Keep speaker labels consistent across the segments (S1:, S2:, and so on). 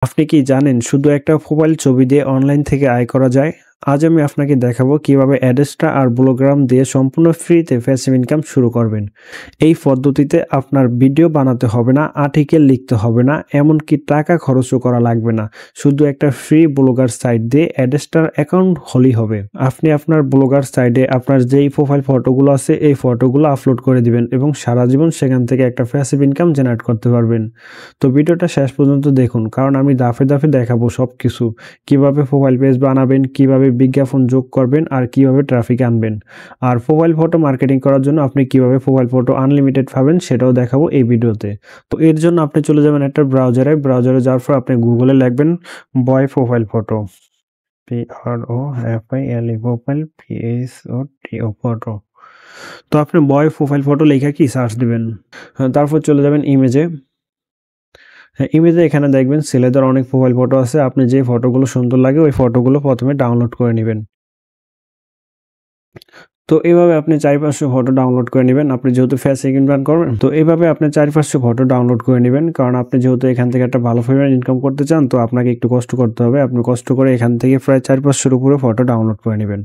S1: আপনি কি জানেন শুধু একটা প্রোফাইল ছবি দিয়ে অনলাইন থেকে আয় করা যায়? আজ আমি আপনাকে দেখাবো কিভাবে অ্যাডেস্টা আর ব্লোগ্রাম দিয়ে সম্পূর্ণ ফ্রিতে প্যাসিভ ইনকাম শুরু করবেন। এই পদ্ধতিতে আপনার ভিডিও বানাতে হবে না, আর্টিকেল লিখতে হবে না, এমনকি টাকা খরচও করা লাগবে না। শুধু একটা ফ্রি ব্লগার সাইট দিয়ে অ্যাডেস্টার অ্যাকাউন্ট হলেই হবে। আপনি আপনার ব্লগার সাইটে আপনার যেই প্রোফাইল ফটোগুলো আছে এই ফটোগুলো আপলোড করে দিবেন এবং সারা জীবন সেখান থেকে একটা প্যাসিভ ইনকাম জেনারেট করতে পারবেন। তো ভিডিওটা শেষ পর্যন্ত দেখুন, কারণ আমি ধাপে ধাপে দেখাবো সবকিছু। কিভাবে প্রোফাইল পেজ বানাবেন, কিভাবে বিজ্ঞাপন যোগ করবেন আর কিভাবে ট্রাফিক আনবেন। আর প্রোফাইল ফটো মার্কেটিং করার জন্য আপনি কিভাবে প্রোফাইল ফটো আনলিমিটেড পাবেন সেটাও দেখাবো এই ভিডিওতে। তো এর জন্য আপনি চলে যাবেন একটা ব্রাউজারে যাওয়ার পর আপনি গুগলে লিখবেন boy profile photo, PROFILE profile PHOTO photo. তো আপনি বয় প্রোফাইল ফটো লেখা কি সার্চ দিবেন। তারপর চলে যাবেন ইমেজে। ইমেজে এখানে দেখবেন ছেলেদের অনেক প্রোফাইল ফটো আছে। আপনি যে ফটোগুলো সুন্দর লাগে ওই ফটোগুলো প্রথমে ডাউনলোড করে নিবেন। তো এভাবে আপনি ৪-৫০০ ফটো ডাউনলোড করে নিবেন। আপনি যেহেতু প্যাসিভ ইনকাম করবেন, তো এভাবে আপনি ৪-৫০০ ফটো ডাউনলোড করে নিবেন। কারণ আপনি যেহেতু এখান থেকে একটা ভালো পরিমাণ ইনকাম করতে চান, তো আপনাকে একটু কষ্ট করতে হবে। আপনি কষ্ট করে এখান থেকে প্রায় ৪-৫০০-র উপরে ফটো ডাউনলোড করে নিবেন।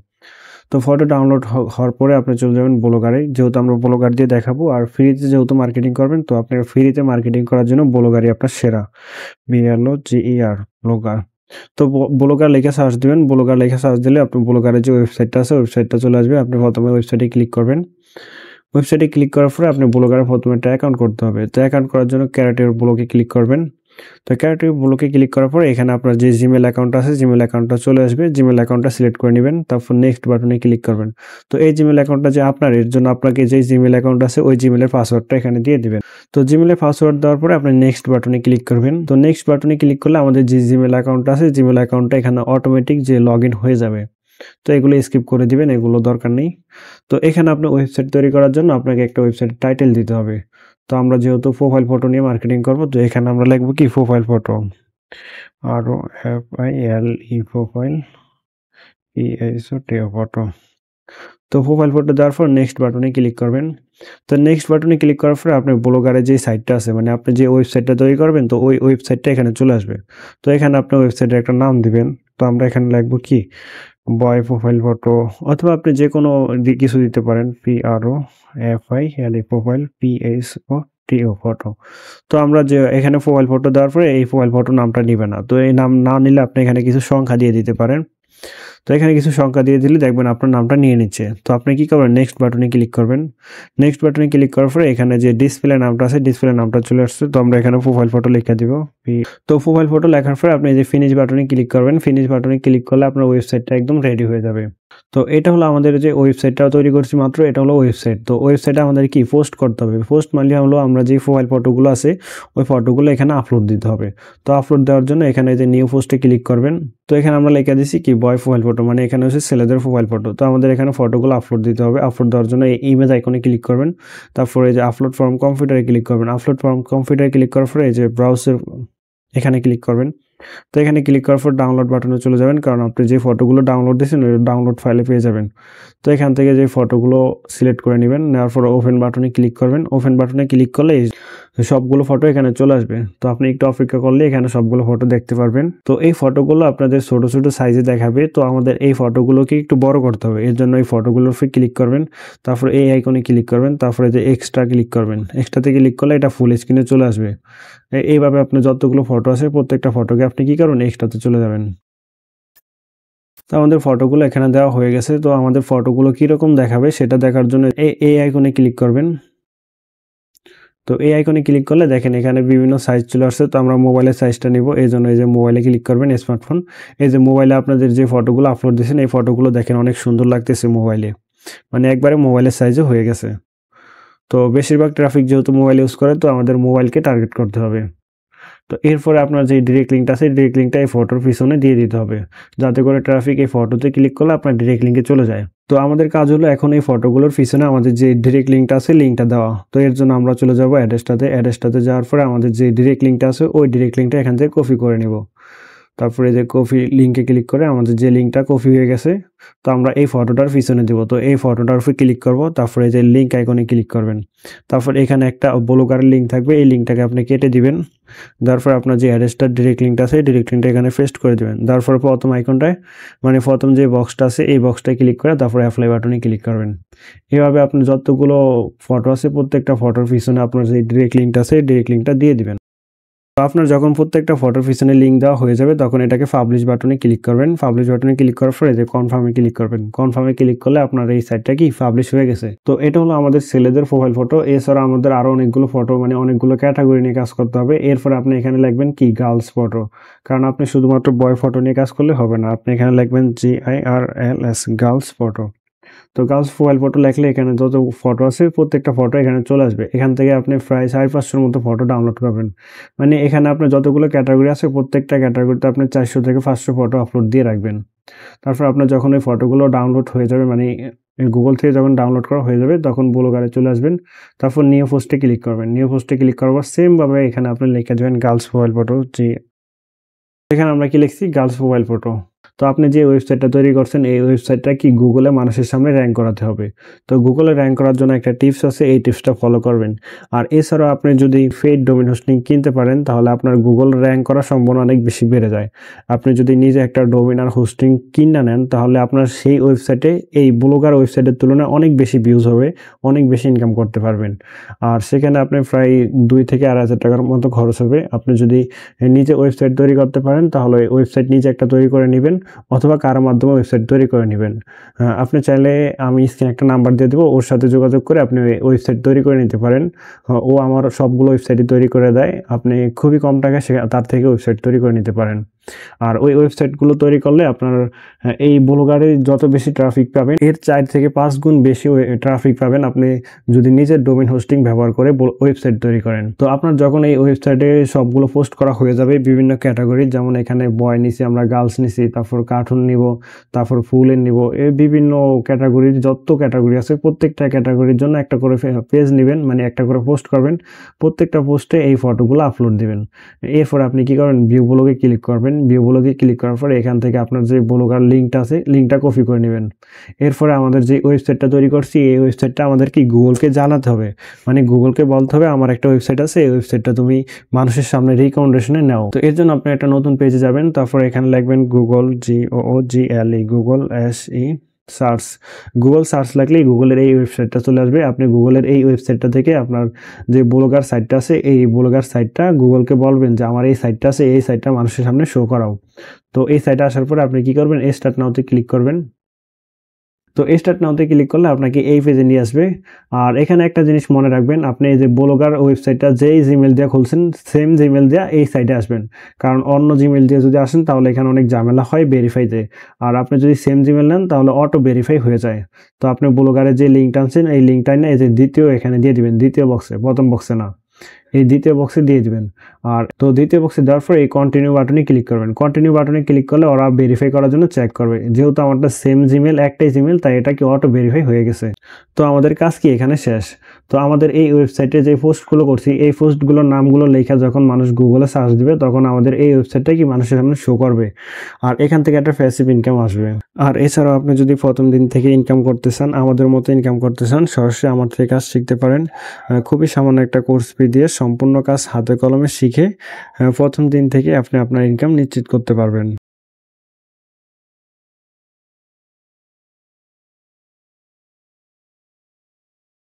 S1: তো ফটো ডাউনলোড হওয়ার পরে আপনি চলে যাবেন ব্লগারে। যেহেতু আমরা ব্লগার দিয়ে দেখাবো আর ফ্রিতে যেহেতু মার্কেটিং করবেন, তো আপনার ফ্রিতে মার্কেটিং করার জন্য ব্লগারই আপনার সেরা। BLOGER blogger. তো ব্লগার লেখা সার্চ দিবেন। ব্লগার লেখা সার্চ দিলে আপনার ব্লগারের যে ওয়েবসাইটটা আছে ওয়েবসাইটটা চলে আসবে। আপনি প্রথমে ওয়েবসাইটে ক্লিক করবেন। ওয়েবসাইটে ক্লিক করার পরে আপনি ব্লগারে প্রথমে একটা অ্যাকাউন্ট করতে হবে। তো অ্যাকাউন্ট করার জন্য ক্যারেটের ব্লগে ক্লিক করবেন। তো ক্যারেটের ব্লগে ক্লিক করার পরে এখানে আপনার যে জিমেল অ্যাকাউন্ট আছে জিমেল অ্যাকাউন্টটা চলে আসবে। জিমেল অ্যাকাউন্টটা সিলেক্ট করে নেবেন। তারপর নেক্সট বাটনে ক্লিক করবেন। তো এই জিমেল অ্যাকাউন্টটা যে আপনার, এর জন্য আপনাকে যে জিমেল অ্যাকাউন্ট আছে ওই জিমেলের পাসওয়ার্ডটা এখানে দিয়ে দিবেন। তো জিমেলের পাসওয়ার্ড দেওয়ার পরে আপনি নেক্সট বাটনে ক্লিক করবেন। তো নেক্সট বাটনে ক্লিক করলে আমাদের যে জিমেল অ্যাকাউন্ট আছে জিমেল অ্যাকাউন্টটা এখানে অটোমেটিক যে লগইন হয়ে যাবে। তো এগুলো স্কিপ করে দিবেন, এগুলো দরকার নেই। তো এখানে আপনি ওয়েবসাইট তৈরি করার জন্য আপনাকে একটা ওয়েবসাইটের টাইটেল দিতে হবে। তো আমরা যেহেতু প্রোফাইল ফটো নিয়ে মার্কেটিং করব, তো এখানে আমরা লিখব কি profile photo, ROFILE profile PHOTO photo. তো প্রোফাইল ফটো দেওয়ার পর নেক্সট বাটনে ক্লিক করবেন। তো নেক্সট বাটনে ক্লিক করার পরে আপনার ব্লগারের যে সাইটটা আছে, মানে আপনি যে ওয়েবসাইটটা তৈরি করবেন, তো ওই ওয়েবসাইটটা এখানে চলে আসবে। তো এখানে আপনার ওয়েবসাইটের একটা নাম দিবেন। তো আমরা এখানে লিখব কি বয় প্রোফাইল ফটো, অথবা আপনি যে কোনো কিছু দিতে পারেন, PROFILE প্রোফাইল PHOTO ফটো। তো আমরা যে এখানে প্রোফাইল ফটো দেওয়ার পরে এই প্রোফাইল ফটো নামটা নিবে না। তো এই নাম না নিলে আপনি এখানে কিছু সংখ্যা দিয়ে দিতে পারেন। তো এখানে কিছু সংখ্যা দিয়ে দিলে দেখবেন আপনার নামটা নিয়ে নিচ্ছে। তো আপনি কি করবেন, নেক্সট বাটনে ক্লিক করবেন। নেক্সট বাটনে ক্লিক করার পরে এখানে যে ডিসপ্লে নামটা আছে ডিসপ্লে নামটা চলে আসছে। তো আমরা এখানে প্রোফাইল ফটো লিখে দিব। তো প্রোফাইল ফটো লেখার পরে আপনি যে ফিনিশ বাটনে ক্লিক করবেন। ফিনিশ বাটনে ক্লিক করলে আপনার ওয়েবসাইটটা একদম রেডি হয়ে যাবে। তো এটা হলো আমাদের যে ওয়েবসাইটটা তৈরি করছি মাত্র, এটা হলো ওয়েবসাইট। তো ওয়েবসাইটে আমাদের কি পোস্ট করতে হবে। পোস্ট মানে হলো আমরা যে প্রোফাইল ফটোগুলো আছে ওই ফটোগুলো এখানে আপলোড দিতে হবে। তো আপলোড দেওয়ার জন্য এখানে যে নিউ পোস্টে ক্লিক করবেন। তো এখানে আমরা লিখে দিছি কি বয় প্রোফাইল ফটো, মানে এখানে হচ্ছে ছেলেদের প্রোফাইল ফটো। তো আমাদের এখানে ফটোগুলো আপলোড দিতে হবে। আপলোড দেওয়ার জন্য এই ইমেজ আইকনে ক্লিক করবেন। তারপরে এই যে আপলোড ফ্রম কম্পিউটারে ক্লিক করবেন। আপলোড ফ্রম কম্পিউটারে ক্লিক করার পরে এই যে ব্রাউজার এখানে ক্লিক করবেন। তো এখানে ক্লিক করার পর ডাউনলোড বাটনে চলে যাবেন, কারণ আপনি যে ফটোগুলো ডাউনলোড দিয়েছেন ওই ডাউনলোড ফাইলে পেয়ে যাবেন। তো এখান থেকে যে ফটোগুলো সিলেক্ট করে নেবেন। নেওয়ার পর ওপেন বাটনে ক্লিক করবেন। ওপেন বাটনে ক্লিক করলে সবগুলো ফটো এখানে চলে আসবে। তো আপনি একটু অপেক্ষা করলে এখানে সবগুলো ফটো দেখতে পারবেন। তো এই ফটোগুলো আপনাদের ছোট ছোট সাইজে দেখাবে। তো আমাদের এই ফটোগুলোকে একটু বড় করতে হবে, এর জন্য এই ফটোগুলোর উপর ক্লিক করবেন। তারপর এই আইকনে ক্লিক করবেন। তারপরে যে এক্সট্রা ক্লিক করবেন। এক্সট্রাতে ক্লিক করলে এটা ফুল স্ক্রিনে চলে আসবে। এইভাবে আপনি যতগুলো ফটো আছে প্রত্যেকটা ফটোকে আপনি কি করবেন, এক্সট্রাতে চলে যাবেন। তো আমাদের ফটোগুলো এখানে দেওয়া হয়ে গেছে। তো আমাদের ফটোগুলো কীরকম দেখাবে সেটা দেখার জন্য এই আইকনে ক্লিক করবেন। তো এই আইকনে ক্লিক করলে দেখেন এখানে বিভিন্ন সাইজ চলে আসছে। তো আমরা মোবাইলের সাইজটা নিব, এই জন্য এই যে মোবাইলে ক্লিক করবেন, স্মার্টফোন। এই যে মোবাইলে আপনাদের যে ফটোগুলো আপলোড দিয়েছেন এই ফটোগুলো দেখেন অনেক সুন্দর লাগতেছে মোবাইলে, মানে একবারে মোবাইলের সাইজে হয়ে গেছে। তো বেশিরভাগ ট্রাফিক যেহেতু মোবাইল ইউজ করে, তো আমাদের মোবাইলকে টার্গেট করতে হবে। তো এরপরে আপনার যে ডিরেক্ট লিঙ্কটা আছে ডিরেক্ট লিঙ্কটা এই ফটোর পিছনে দিয়ে দিতে হবে, যাতে করে ট্রাফিক এই ফটোতে ক্লিক করলে আপনার ডিরেক্ট লিঙ্কে চলে যায়। তো আমাদের কাজ হলো এখন এই ফটোগুলোর পিছনে আমাদের যে ডিরেক্ট লিঙ্কটা আছে লিঙ্কটা দেওয়া। তো এর জন্য আমরা চলে যাব অ্যাড্রেসটাতে যাওয়ার পরে আমাদের যে ডিরেক্ট লিঙ্কটা আছে ওই ডিরেক্ট লিঙ্কটা এখান থেকে কপি করে নেব। তারপরে যে কপি লিঙ্কে ক্লিক করে আমাদের যে লিঙ্কটা কপি হয়ে গেছে, তো আমরা এই ফটোটার পিছনে দিব। তো এই ফটোটার উপরে ক্লিক করব, তারপরে যে লিঙ্ক আইকনে ক্লিক করবেন। তারপর এখানে একটা ব্লগারের লিঙ্ক থাকবে, এই লিঙ্কটাকে আপনি কেটে দিবেন। তারপর আপনার যে অ্যাড্রেসটা ডিরেক্ট লিঙ্কটা আছে, ডিরেক্ট লিঙ্কটা এখানে পেস্ট করে দিবেন। তারপর প্রথম আইকনটায় মানে প্রথম যে বক্সটা আছে এই বক্সটায় ক্লিক করে তারপর অ্যাপ্লাই বাটনে ক্লিক করবেন। এভাবে আপনি যতগুলো ফটো আছে প্রত্যেকটা ফটোর পিছনে আপনার যে ডিরেক্ট লিঙ্কটা আছে ডিরেক্ট লিঙ্কটা দিয়ে দিবেন। তো আপনার যখন প্রত্যেকটা ফটোর পিছনে লিঙ্ক দেওয়া হয়ে যাবে তখন এটাকে পাবলিশ বাটনে ক্লিক করবেন। পাবলিশ বাটনে ক্লিক করার পরে যে কনফার্মে ক্লিক করবেন। কনফার্মে ক্লিক করলে আপনার এই সাইটটা কি পাবলিশ হয়ে গেছে। তো এটা হলো আমাদের ছেলেদের প্রোফাইল ফটো। এছাড়া আমাদের আরো অনেকগুলো ফটো মানে অনেকগুলো ক্যাটাগরি নিয়ে কাজ করতে হবে। এরপরে আপনি এখানে লিখবেন কি গার্লস ফটো, কারণ আপনি শুধুমাত্র বয় ফটো নিয়ে কাজ করলে হবে না। আপনি এখানে লিখবেন GIRLS গার্লস ফটো। তো গার্লস প্রোফাইল ফটো লিখলে এখানে যত ফটো আছে প্রত্যেকটা ফটো এখানে চলে আসবে। এখান থেকে আপনি প্রায় 550-র মতো ফটো ডাউনলোড করবেন। মানে এখানে আপনার যতগুলো ক্যাটাগরি আছে প্রত্যেকটা ক্যাটাগরিতে আপনি 400 থেকে 500 ফটো আপলোড দিয়ে রাখবেন। তারপর আপনার যখন ওই ফটোগুলো ডাউনলোড হয়ে যাবে মানে গুগল থেকে যখন ডাউনলোড করা হয়ে যাবে তখন ব্লগারে চলে আসবেন। তারপর নিউ পোস্টে ক্লিক করবেন। নিউ পোস্টে ক্লিক করার পর সেমভাবে এখানে আপনি লিখে দেবেন গার্লস প্রোফাইল ফটো। এখানে আমরা কি লিখছি গার্লস প্রোফাইল ফটো। তো আপনি যে ওয়েবসাইটটা তৈরি করছেন এই ওয়েবসাইটটা কি গুগলে মানুষের সামনে র্যাঙ্ক করাতে হবে। তো গুগলে র্যাঙ্ক করার জন্য একটা টিপস আছে, এই টিপসটা ফলো করবেন। আর এছাড়াও আপনি যদি পেইড ডোমেইন হোস্টিং কিনতে পারেন তাহলে আপনার গুগল র্যাঙ্ক করার সম্ভাবনা অনেক বেশি বেড়ে যায়। আপনি যদি নিজে একটা ডোমেইন আর হোস্টিং কিনে নেন তাহলে আপনার সেই ওয়েবসাইটে এই ব্লগার ওয়েবসাইটের তুলনায় অনেক বেশি ভিউজ হবে, অনেক বেশি ইনকাম করতে পারবেন। আর সেখানে আপনি প্রায় 2 থেকে 2,500 টাকার মতো খরচ হবে। আপনি যদি নিজে ওয়েবসাইট তৈরি করতে পারেন তাহলে ওয়েবসাইট নিজে একটা তৈরি করে নেবেন অথবা কারো মাধ্যমে ওয়েবসাইট তৈরি করে নেবেন। আপনি চাইলে আমি স্ক্রিনে একটা নাম্বার দিয়ে দেবো, ওর সাথে যোগাযোগ করে আপনি ওয়েবসাইট তৈরি করে নিতে পারেন। ও আমার সবগুলো ওয়েবসাইটই তৈরি করে দেয়। আপনি খুবই কম টাকায় তার থেকে ওয়েবসাইট তৈরি করে নিতে পারেন। আর ওই ওয়েবসাইটগুলো তৈরি করলে আপনার এই ব্লগারে যত বেশি ট্রাফিক পাবেন এর 4 থেকে 5 গুণ বেশি ট্রাফিক পাবেন আপনি যদি নিজের ডোমেইন হোস্টিং ব্যবহার করে ওয়েবসাইট তৈরি করেন। তো আপনার যখন এই ওয়েবসাইটে সবগুলো পোস্ট করা হয়ে যাবে বিভিন্ন ক্যাটাগরি, যেমন এখানে বয় নিছি, আমরা গার্লস নিছি, তারপর কার্টুন নিব, তারপর ফুলের নিব, এই বিভিন্ন ক্যাটাগরির যত ক্যাটাগরি আছে প্রত্যেকটা ক্যাটাগরির জন্য একটা করে পেজ নেবেন, মানে একটা করে পোস্ট করবেন। প্রত্যেকটা পোস্টে এই ফটোগুলো আপলোড দিবেন। এরপর আপনি কি করবেন, ভিউ ব্লগে ক্লিক করবেন। ভিউ ব্লগে ক্লিক করার পরে এখান থেকে আপনার যে ব্লগার লিঙ্কটা আছে লিঙ্কটা কপি করে নেবেন। এরপরে আমাদের যে ওয়েবসাইটটা তৈরি করছি এই ওয়েবসাইটটা আমাদের কি গুগলকে জানাতে হবে, মানে গুগলকে বলতে হবে আমার একটা ওয়েবসাইট আছে, এই ওয়েবসাইটটা তুমি মানুষের সামনে রিকমেন্ডেশনে নাও। তো এর জন্য আপনি একটা নতুন পেজে যাবেন, তারপর এখানে লিখবেন Google GOOGLE Google SE search. Google search লাগলেই গুগলের এই ওয়েবসাইটটা চলে আসবে। আপনি গুগলের এই ওয়েবসাইটটা থেকে আপনার যে ব্লগার সাইটটা আছে এই ব্লগার সাইটটা গুগলকে বলবেন যে আমার এই সাইটটা আছে, এই সাইটটা মানুষের সামনে শো করাও। তো এই সাইটে আসার পরে আপনি কি করবেন, স্টার্ট নাওতে ক্লিক করবেন। তো স্টার্ট নাওতে ক্লিক করলে আপনাকে এই পেজে নিয়ে আসবে। আর এখানে একটা জিনিস মনে রাখবেন, আপনি এই যে ব্লগার ওয়েবসাইটটা যেই জিমেল দিয়ে খুলছেন সেম জিমেল দিয়ে এই সাইটে আসবেন, কারণ অন্য জিমেল দিয়ে যদি আসেন তাহলে এখানে অনেক ঝামেলা হয় ভেরিফাইতে। আর আপনি যদি সেম জিমেল নেন তাহলে অটো ভেরিফাই হয়ে যায়। তো আপনি ব্লগারের যে লিঙ্কটা আনছেন এই লিঙ্কটা নিয়ে এই যে দ্বিতীয় এখানে দিয়ে দিবেন, দ্বিতীয় বক্সে, প্রথম বক্সে না, এই দ্বিতীয় বক্সে দিয়ে দিবেন। আর তো দ্বিতীয় বক্সে দেওয়ার পর এই কন্টিনিউ বাটনে ক্লিক করবেন। কন্টিনিউ বাটনে ক্লিক করলে ওরা ভেরিফাই করার জন্য চেক করবে, যেহেতু আমারটা সেম জিমেল একটাই জিমেল তাই এটা কি অটো ভেরিফাই হয়ে গেছে। তো আমাদের কাজ কি এখানে শেষ। তো আমাদের এই ওয়েবসাইটে যে পোস্টগুলো করছি এই পোস্টগুলোর নামগুলো লেখা যখন মানুষ গুগলে সার্চ দিবে তখন আমাদের এই ওয়েবসাইটটা কি মানুষের সামনে শো করবে, আর এখান থেকে একটা প্যাসিভ ইনকাম আসবে। আর এছাড়াও আপনি যদি প্রথম দিন থেকে ইনকাম করতে চান, আমাদের মতো ইনকাম করতে চান, সরাসরি আমার থেকে কাজ শিখতে পারেন। খুবই সামান্য একটা কোর্স ফি দিয়ে সম্পূর্ণ কাজ হাতে কলমে শিখে প্রথম দিন থেকে আপনি আপনার ইনকাম নিশ্চিত করতে পারবেন।